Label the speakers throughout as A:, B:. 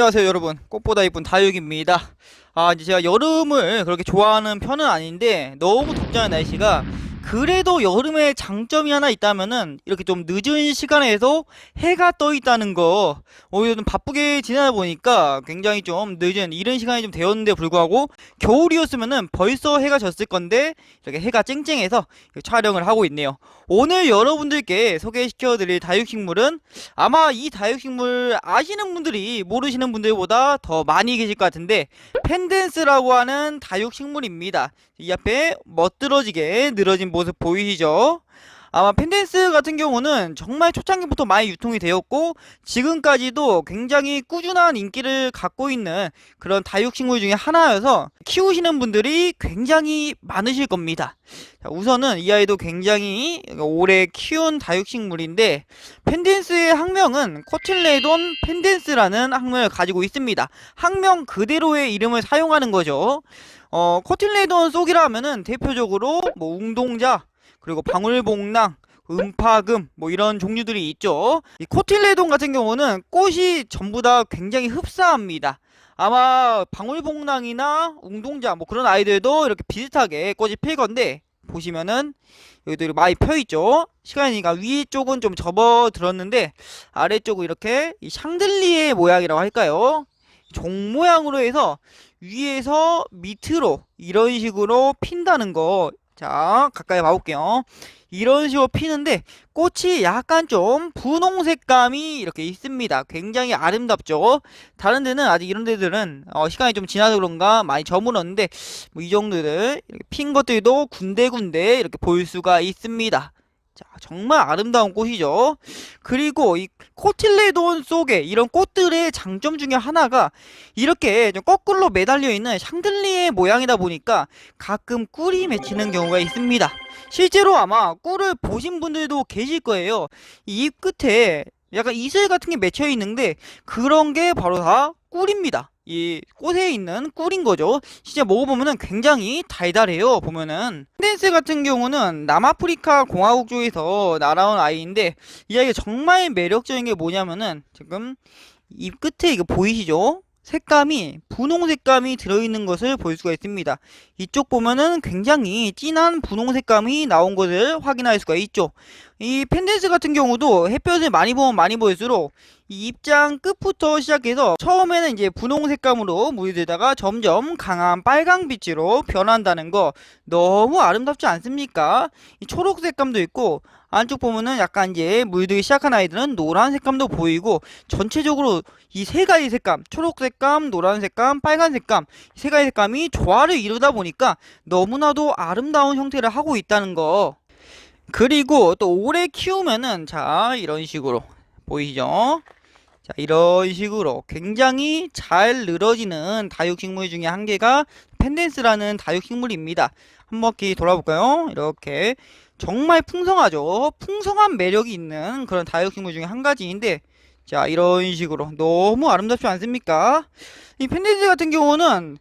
A: 안녕하세요 여러분, 꽃보다 이쁜 다육입니다. 이제 제가 여름을 그렇게 좋아하는 편은 아닌데 너무 덥잖아요 날씨가. 그래도 여름에 장점이 하나 있다면은 이렇게 좀 늦은 시간에도 해가 떠 있다는 거. 요즘 바쁘게 지내다 보니까 굉장히 좀 늦은 이른 시간이 좀 되었는데 불구하고 겨울이었으면은 벌써 해가 졌을 건데 이렇게 해가 쨍쨍해서 촬영을 하고 있네요. 오늘 여러분들께 소개시켜드릴 다육식물은 아마 이 다육식물 아시는 분들이 모르시는 분들보다 더 많이 계실 것 같은데, 펜댄스라고 하는 다육식물입니다. 이 앞에 멋들어지게 늘어진 모습 보이시죠? 아마 펜댄스 같은 경우는 정말 초창기부터 많이 유통이 되었고 지금까지도 굉장히 꾸준한 인기를 갖고 있는 그런 다육식물 중에 하나여서 키우시는 분들이 굉장히 많으실 겁니다. 자, 우선은 이 아이도 굉장히 오래 키운 다육식물인데, 펜댄스의 학명은 코틸레돈 펜댄스라는 학명을 가지고 있습니다. 학명 그대로의 이름을 사용하는 거죠. 코틸레돈 속이라 하면은 대표적으로 뭐 웅동자, 그리고 방울복랑, 음파금 뭐 이런 종류들이 있죠. 이 코틸레돈 같은 경우는 꽃이 전부 다 굉장히 흡사합니다. 아마 방울복랑이나 웅동자 뭐 그런 아이들도 이렇게 비슷하게 꽃이 필 건데, 보시면은 여기도 많이 펴 있죠. 시간이니까 위쪽은 좀 접어들었는데 아래쪽은 이렇게 이 샹들리에 모양이라고 할까요? 종 모양으로 해서 위에서 밑으로 이런 식으로 핀다는 거. 자, 가까이 봐볼게요. 이런 식으로 피는데 꽃이 약간 좀 분홍색감이 이렇게 있습니다. 굉장히 아름답죠. 다른 데는 아직 이런 데들은 시간이 좀 지나서 그런가 많이 저물었는데, 뭐 이 정도들 이렇게 핀 것들도 군데군데 이렇게 볼 수가 있습니다. 자, 정말 아름다운 꽃이죠. 그리고 이 코틸레돈 속에 이런 꽃들의 장점 중에 하나가 이렇게 좀 거꾸로 매달려 있는 샹들리에 모양이다 보니까 가끔 꿀이 맺히는 경우가 있습니다. 실제로 아마 꿀을 보신 분들도 계실 거예요. 이 잎 끝에 약간 이슬 같은 게 맺혀 있는데 그런 게 바로 다 꿀입니다. 이 꽃에 있는 꿀인 거죠. 진짜 먹어보면은 굉장히 달달해요. 보면은 펜댄스 같은 경우는 남아프리카 공화국 쪽에서 날아온 아이인데, 이 아이가 정말 매력적인 게 뭐냐면은 지금 잎 끝에 이거 보이시죠? 색감이 분홍 색감이 들어있는 것을 볼 수가 있습니다. 이쪽 보면은 굉장히 진한 분홍 색감이 나온 것을 확인할 수가 있죠. 이 펜댄스 같은 경우도 햇볕을 많이 보면 많이 보일수록 이 잎장 끝부터 시작해서 처음에는 이제 분홍 색감으로 물들다가 점점 강한 빨강빛으로 변한다는 거 너무 아름답지 않습니까? 이 초록 색감도 있고 안쪽 보면은 약간 이제 물들기 시작한 아이들은 노란 색감도 보이고, 전체적으로 이 세 가지 색감, 초록 색감, 노란 색감, 빨간 색감, 이 세 가지 색감이 조화를 이루다 보니까 너무나도 아름다운 형태를 하고 있다는 거. 그리고 또 오래 키우면은 자, 이런 식으로 보이시죠? 자, 이런 식으로 굉장히 잘 늘어지는 다육식물 중에 한 개가 펜댄스라는 다육식물입니다. 한 바퀴 돌아볼까요? 이렇게 정말 풍성하죠. 풍성한 매력이 있는 그런 다육식물 중에 한 가지인데, 자, 이런 식으로 너무 아름답지 않습니까? 이 펜댄스 같은 경우는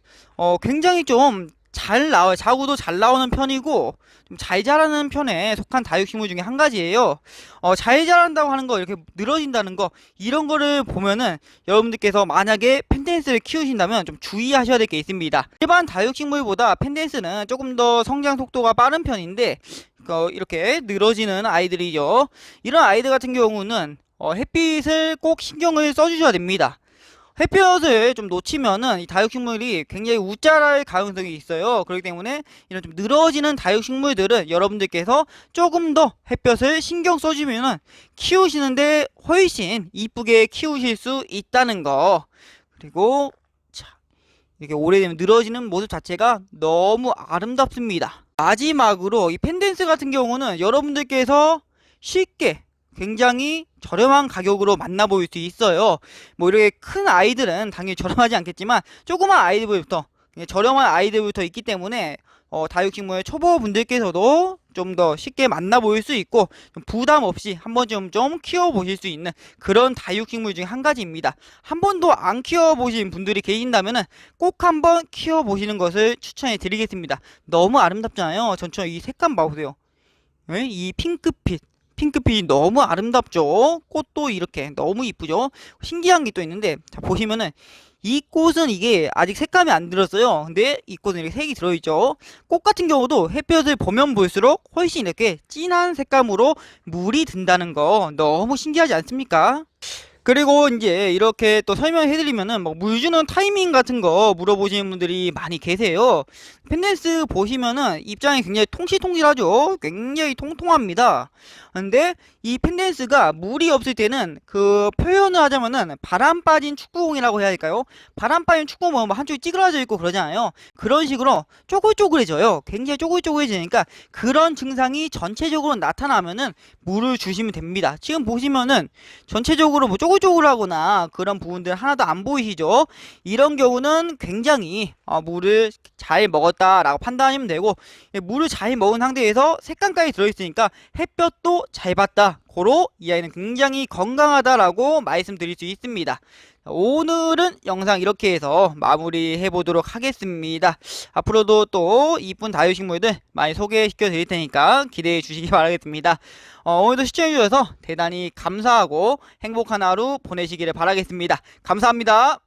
A: 굉장히 좀 잘 나와요. 자구도 잘 나오는 편이고 좀 잘 자라는 편에 속한 다육식물 중에 한 가지예요. 잘 자란다고 하는 거, 이렇게 늘어진다는 거, 이런 거를 보면은 여러분들께서 만약에 펜댄스를 키우신다면 좀 주의하셔야 될 게 있습니다. 일반 다육식물보다 펜댄스는 조금 더 성장 속도가 빠른 편인데, 이렇게 늘어지는 아이들이죠. 이런 아이들 같은 경우는 햇빛을 꼭 신경을 써주셔야 됩니다. 햇볕을 좀 놓치면은 이 다육식물이 굉장히 웃자랄 가능성이 있어요. 그렇기 때문에 이런 좀 늘어지는 다육식물들은 여러분들께서 조금 더 햇볕을 신경 써주면은 키우시는데 훨씬 이쁘게 키우실 수 있다는 거. 그리고 자, 이렇게 오래되면 늘어지는 모습 자체가 너무 아름답습니다. 마지막으로 이 펜댄스 같은 경우는 여러분들께서 쉽게 굉장히 저렴한 가격으로 만나볼 수 있어요. 뭐 이렇게 큰 아이들은 당연히 저렴하지 않겠지만 조그만 아이들부터, 저렴한 아이들부터 있기 때문에 다육식물 초보분들께서도 좀 더 쉽게 만나볼 수 있고 좀 부담 없이 한 번쯤 좀 키워보실 수 있는 그런 다육식물 중에 한 가지입니다. 한 번도 안 키워보신 분들이 계신다면 꼭 한번 키워보시는 것을 추천해 드리겠습니다. 너무 아름답잖아요. 전체 이 색감 봐보세요. 이 핑크빛, 핑크빛이 너무 아름답죠. 꽃도 이렇게 너무 이쁘죠. 신기한 게 또 있는데, 자 보시면은 이 꽃은 이게 아직 색감이 안 들었어요. 근데 이 꽃은 이렇게 색이 들어있죠. 꽃 같은 경우도 햇볕을 보면 볼수록 훨씬 이렇게 진한 색감으로 물이 든다는 거 너무 신기하지 않습니까? 그리고 이제 이렇게 또 설명해드리면은 뭐 물 주는 타이밍 같은 거 물어보시는 분들이 많이 계세요. 펜댄스 보시면은 입장이 굉장히 통실통실하죠. 굉장히 통통합니다. 근데 이 펜댄스가 물이 없을 때는 그 표현을 하자면은 바람 빠진 축구공이라고 해야 할까요? 바람 빠진 축구공 뭐 한쪽이 찌그러져 있고 그러잖아요. 그런 식으로 쪼글쪼글해져요. 굉장히 쪼글쪼글해지니까 그런 증상이 전체적으로 나타나면은 물을 주시면 됩니다. 지금 보시면은 전체적으로 뭐 쪼글쪼글하거나 그런 부분들 하나도 안 보이시죠? 이런 경우는 굉장히 물을 잘 먹었다라고 판단하시면 되고, 물을 잘 먹은 상태에서 색감까지 들어있으니까 햇볕도 잘 받다. 고로 이 아이는 굉장히 건강하다라고 말씀드릴 수 있습니다. 오늘은 영상 이렇게 해서 마무리해 보도록 하겠습니다. 앞으로도 또 이쁜 다육식물들 많이 소개시켜 드릴 테니까 기대해 주시기 바라겠습니다. 오늘도 시청해 주셔서 대단히 감사하고 행복한 하루 보내시기를 바라겠습니다. 감사합니다.